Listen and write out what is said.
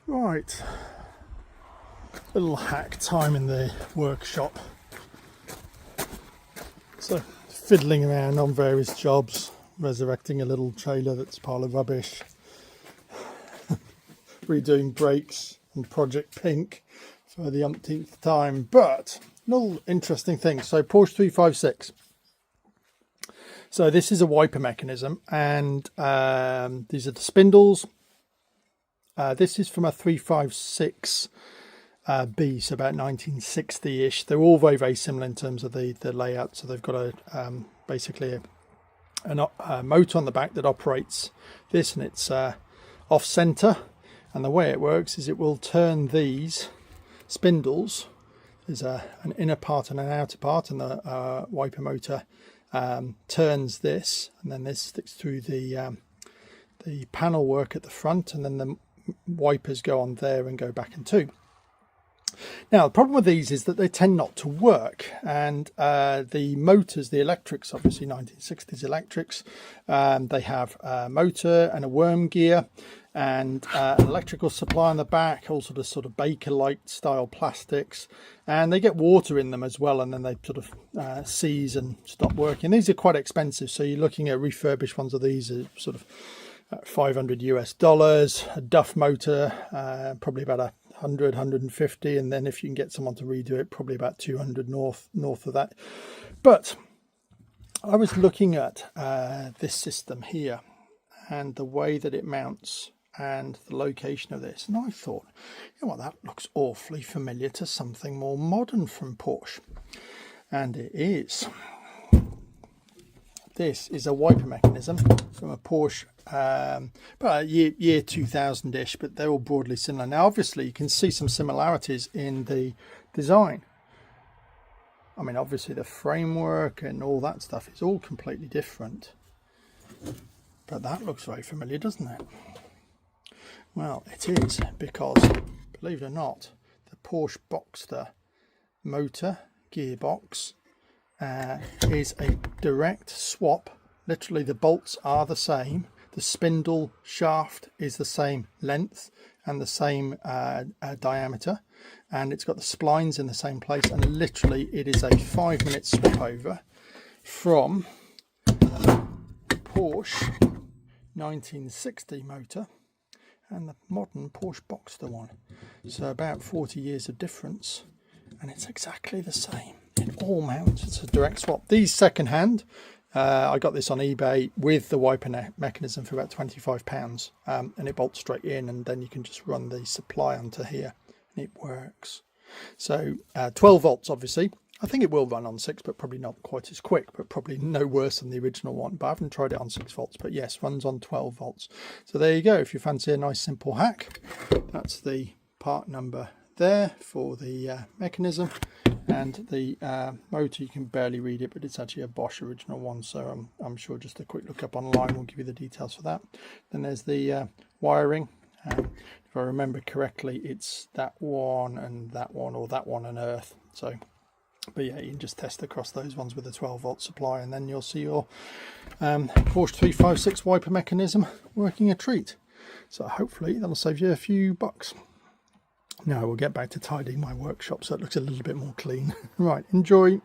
Right, little hack time in the workshop. So fiddling around on various jobs, resurrecting a little trailer that's a pile of rubbish, redoing brakes and Project Pink for the umpteenth time. But little interesting thing. So Porsche 356. So this is a wiper mechanism, and these are the spindles. This is from a 356 B, so about 1960-ish. They're all very, very similar in terms of the layout. So they've got a basically a motor on the back that operates this, and it's off center. And the way it works is it will turn these spindles. There's an inner part and an outer part, and the wiper motor turns this, and then this sticks through the panel work at the front, and then the wipers go on there and go back in two. Now the problem with these is that they tend not to work, and the motors, the electrics, obviously 1960s electrics, they have a motor and a worm gear and an electrical supply on the back, all sort of Bakelite style plastics, and they get water in them as well, and then they sort of seize and stop working. These are quite expensive, so you're looking at refurbished ones of these are sort of $500 US. A Duff motor, probably about 150, and then if you can get someone to redo it, probably about 200 north of that. But I was looking at this system here and the way that it mounts and the location of this, and I thought, you know what, that looks awfully familiar to something more modern from Porsche, and it is. This is a wiper mechanism from a Porsche, about year 2000-ish, but they're all broadly similar. Now, obviously, you can see some similarities in the design. I mean, obviously, the framework and all that stuff is all completely different. But that looks very familiar, doesn't it? Well, it is, because, believe it or not, the Porsche Boxster motor gearbox is a direct swap. Literally, the bolts are the same, the spindle shaft is the same length and the same diameter, and it's got the splines in the same place, and literally it is a 5-minute swap over from Porsche 1960 motor and the modern Porsche Boxster one. So about 40 years of difference, and it's exactly the same. It all mounts. It's a direct swap. These second-hand, I got this on eBay with the wiper mechanism for about £25, and it bolts straight in, and then you can just run the supply onto here, and it works. So 12 volts, obviously. I think it will run on 6, but probably not quite as quick, but probably no worse than the original one. But I haven't tried it on 6 volts, but yes, runs on 12 volts. So there you go. If you fancy a nice simple hack, that's the part number there for the mechanism. And the motor, you can barely read it, but it's actually a Bosch original one, so I'm sure just a quick look up online will give you the details for that. Then there's the wiring. If I remember correctly, it's that one and that one, or that one and earth. So, but yeah, you can just test across those ones with a 12-volt supply, and then you'll see your Porsche 356 wiper mechanism working a treat. So hopefully that'll save you a few bucks. Now we'll get back to tidying my workshop so it looks a little bit more clean. Right, enjoy.